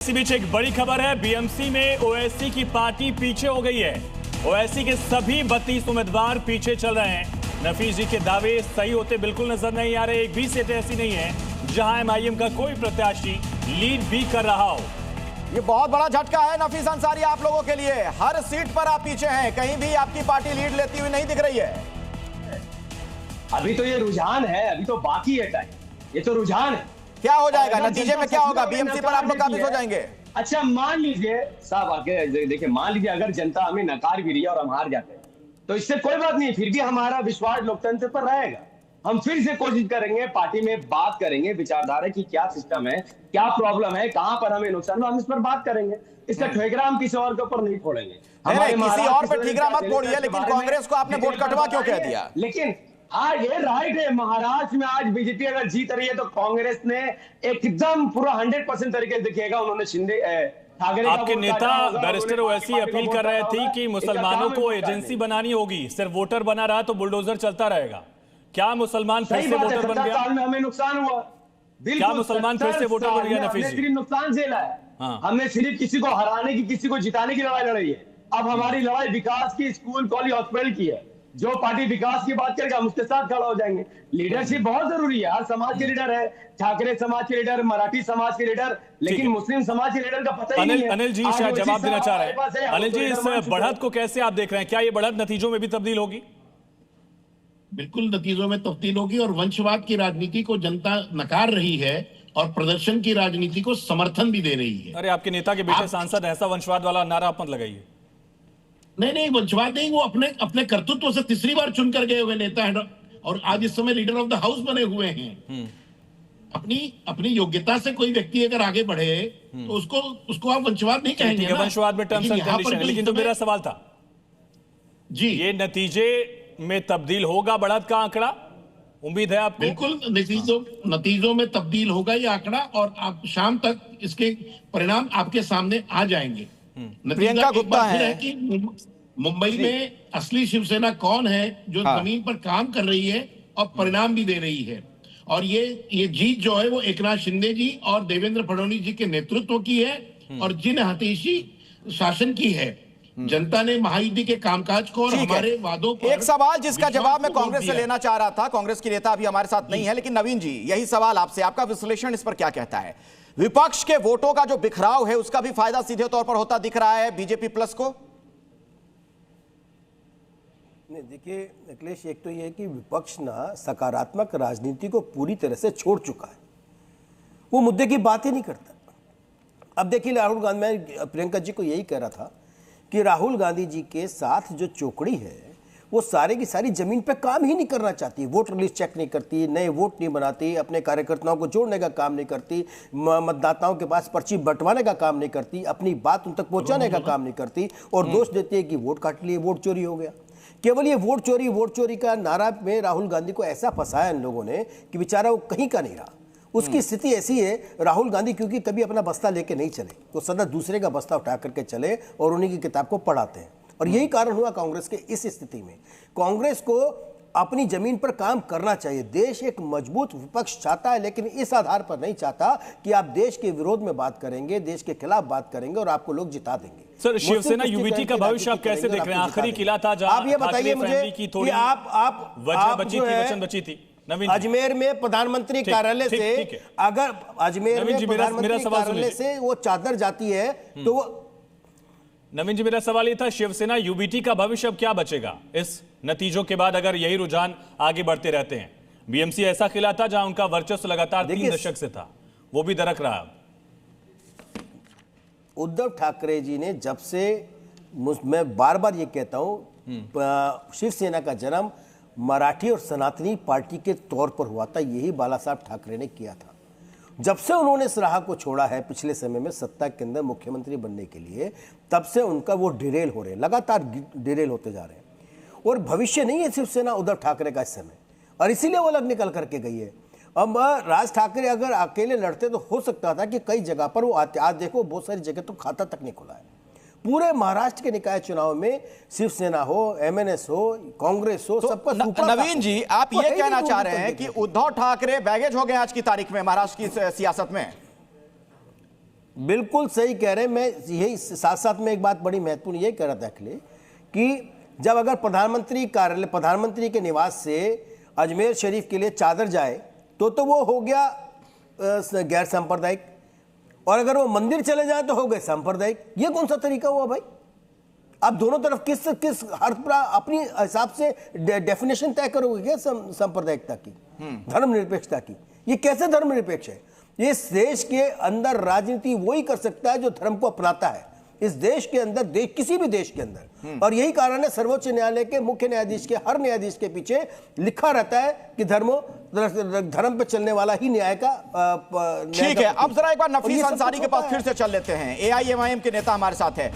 इसी बीच एक बड़ी खबर है, बीएमसी में ओवैसी की पार्टी पीछे हो गई है। ओवैसी के सभी 32 उम्मीदवार पीछे चल रहे हैं। नफीस जी के दावे सही होते बिल्कुल नजर नहीं आ रहे। एक भी सीट ऐसी नहीं है जहां एमआईएम का कोई प्रत्याशी लीड भी कर रहा हो। ये बहुत बड़ा झटका है नफीस अंसारी आप लोगों के लिए। हर सीट पर आप पीछे हैं, कहीं भी आपकी पार्टी लीड लेती हुई नहीं दिख रही है। अभी तो ये रुझान है, अभी तो बाकी है टाइम। ये तो रुझान है, क्या हो जाएगा नतीजे में, क्या होगा? बीएमसी पर आप लोग काबिज हो जाएंगे। अच्छा मान लीजिए साहब, आगे देखिए, मान लीजिए अगर जनता हमें नकार भी रही है और हम हार जाते हैं तो इससे कोई बात नहीं, फिर भी हमारा विश्वास लोकतंत्र पर रहेगा। हम फिर से कोशिश करेंगे, पार्टी में बात करेंगे, विचारधारा की क्या सिस्टम है, क्या प्रॉब्लम है, कहां पर हमें नुकसान, हम इस पर बात करेंगे। इसका ठेकरा हम किसी और के ऊपर नहीं फोड़ेंगे। किसी और पर ठेकरा मत फोड़िए, लेकिन कांग्रेस को आपने वोट कटवा क्यों कह दिया? लेकिन हाँ, ये राइट है। महाराष्ट्र में आज बीजेपी अगर जीत रही है तो कांग्रेस ने एकदम पूरा 100% तरीके से देखिएगा, उन्होंने शिंदे आपके नेता बैरिस्टर ओवैसी अपील कर रहे थे कि मुसलमानों को एजेंसी बनानी होगी, सिर्फ वोटर बना रहा तो बुलडोजर चलता रहेगा। क्या मुसलमान फिर से वोटर बन गया? साल में हमें नुकसान हुआ, क्या मुसलमान फिर से वोटर बन गया? नफीस जी, नुकसान झेला है। हमने सिर्फ किसी को हराने की, किसी को जिताने की लड़ाई लड़ी है। अब हमारी लड़ाई विकास की, स्कूल कॉलेज हॉस्पिटल की है। जो पार्टी विकास की बात करेगा हम उसके साथ खड़ा हो जाएंगे। लीडरशिप बहुत जरूरी है। हर समाज के लीडर है, ठाकरे समाज के लीडर, मराठी समाज के लीडर, लेकिन मुस्लिम समाज के लीडर का पता ही नहीं है। अनिल जी शायद जवाब देना चाह रहे हैं। अनिल जी, इस बढ़त को कैसे आप देख रहे हैं? क्या ये बढ़त नतीजों में भी तब्दील होगी? बिल्कुल नतीजों में तब्दील होगी, और वंशवाद की राजनीति को जनता नकार रही है और प्रदर्शन की राजनीति को समर्थन भी दे रही है। अरे आपके नेता के बेटे सांसद ऐसा वंशवाद वाला नारा आप मत लगाइए। नहीं, वंशवाद नहीं, वो अपने कर्तृत्व से तीसरी बार चुनकर गए हुए नेता हैं और आज इस समय लीडर ऑफ द हाउस बने हुए हैं। अपनी योग्यता से कोई व्यक्ति अगर आगे बढ़े तो उसको आप वंशवाद नहीं कहेंगे ना। वंशवाद में टर्म्स एंड कंडीशन है, लेकिन तो मेरा सवाल था जी, ये नतीजे में तब्दील होगा बढ़त का आंकड़ा? उम्मीद है आपको? बिल्कुल नतीजों में तब्दील होगा ये आंकड़ा, और आप शाम तक इसके परिणाम आपके सामने आ जाएंगे। प्रियंका गुप्ता है कि मुंबई में असली शिवसेना कौन है जो जमीन पर काम कर रही है और परिणाम भी दे रही है। और ये जीत जो है वो एकनाथ शिंदे जी और देवेंद्र फडणवीस जी के नेतृत्व की है और जिन हतीशी शासन की है। जनता ने महायुति के कामकाज को और हमारे वादों को। एक सवाल जिसका जवाब मैं कांग्रेस से लेना चाह रहा था, कांग्रेस की नेता अभी हमारे साथ नहीं है, लेकिन नवीन जी यही सवाल आपसे, आपका विश्लेषण इस पर क्या कहता है? विपक्ष के वोटों का जो बिखराव है उसका भी फायदा सीधे तौर पर होता दिख रहा है बीजेपी प्लस को? नहीं, देखिए अखिलेश, एक तो यह है कि विपक्ष ना सकारात्मक राजनीति को पूरी तरह से छोड़ चुका है। वो मुद्दे की बात ही नहीं करता। अब देखिए राहुल गांधी, मैं प्रियंका जी को यही कह रहा था कि राहुल गांधी जी के साथ जो चोकड़ी है वो सारे की सारी जमीन पे काम ही नहीं करना चाहती। वोटर लिस्ट चेक नहीं करती, नए वोट नहीं बनाती, अपने कार्यकर्ताओं को जोड़ने का काम नहीं करती, मतदाताओं के पास पर्ची बंटवाने का काम नहीं करती, अपनी बात उन तक पहुंचाने का काम नहीं करती, और दोष देती है कि वोट काट लिए, वोट चोरी हो गया। केवल ये वोट चोरी का नारा में राहुल गांधी को ऐसा फंसाया इन लोगों ने कि बेचारा वो कहीं का नहीं रहा। उसकी स्थिति ऐसी है, राहुल गांधी क्योंकि कभी अपना बस्ता लेके नहीं चले, वो सदा दूसरे का बस्ता उठा करके चले और उन्हीं की किताब को पढ़ाते हैं। और यही कारण हुआ कांग्रेस के इस स्थिति में। कांग्रेस को अपनी जमीन पर काम करना चाहिए। देश एक मजबूत विपक्ष चाहता है, लेकिन इस आधार पर नहीं चाहता कि आप देश के विरोध में बात करेंगे, देश के खिलाफ बात करेंगे और आपको लोग जिता देंगे। सर, शिवसेना यूबीटी का भविष्य आप कैसे देख रहे हैं? आखिरी किला था जहां आप ये बताइए मुझे कि आप वचन बची थी। अजमेर में प्रधानमंत्री कार्यालय से, अगर अजमेर में प्रधानमंत्री कार्यालय से वो चादर जाती है तो वो। नवीन जी, मेरा सवाल ये था, शिवसेना यूबीटी का भविष्य अब क्या बचेगा इस नतीजों के बाद, अगर यही रुझान आगे बढ़ते रहते हैं? बीएमसी ऐसा खिला था जहां उनका वर्चस्व लगातार 3 दशक से था, वो भी दरक रहा। उद्धव ठाकरे जी ने जब से, मैं बार बार ये कहता हूं, शिवसेना का जन्म मराठी और सनातनी पार्टी के तौर पर हुआ था, यही बाला साहब ठाकरे ने किया था। जब से उन्होंने इस राह को छोड़ा है पिछले समय में सत्ता के अंदर मुख्यमंत्री बनने के लिए, तब से उनका वो डिरेल हो रहे हैं, लगातार डिरेल होते जा रहे हैं। और भविष्य नहीं है शिवसेना उद्धव ठाकरे का इस समय, और इसीलिए वो अलग निकल करके गई है। अब राज ठाकरे अगर अकेले लड़ते तो हो सकता था कि कई जगह पर वो आते। आज देखो बहुत सारी जगह तो खाता तक नहीं खुला है। पूरे महाराष्ट्र के निकाय चुनाव में शिवसेना हो, एमएनएस हो, कांग्रेस हो, सबका नवीन जी, आप ये कहना चाह रहे हैं कि उद्धव ठाकरे बैगेज हो गए आज की तारीख में महाराष्ट्र की सियासत में? बिल्कुल सही कह रहे हैं। मैं यही साथ साथ में एक बात बड़ी महत्वपूर्ण ये कह रहा था अखिलेश कि जब अगर प्रधानमंत्री कार्यालय, प्रधानमंत्री के निवास से अजमेर शरीफ के लिए चादर जाए तो वो हो गया गैर सांप्रदायिक, और अगर वो मंदिर चले जाए तो हो गए सांप्रदायिक। ये कौन सा तरीका हुआ भाई? आप दोनों तरफ किस हर अपनी हिसाब से डेफिनेशन तय करोगे क्या सांप्रदायिकता की, धर्मनिरपेक्षता की? ये कैसे धर्मनिरपेक्ष है? इस देश के अंदर राजनीति वही कर सकता है जो धर्म को अपनाता है, इस देश के अंदर, किसी भी देश के अंदर। और यही कारण है सर्वोच्च न्यायालय के मुख्य न्यायाधीश के, हर न्यायाधीश के पीछे लिखा रहता है कि धर्म पे चलने वाला ही न्याय का। ठीक है, अब जरा एक बार नफीस अंसारी के पास फिर से चल लेते हैं। एआईएमआईएम के नेता हमारे साथ है।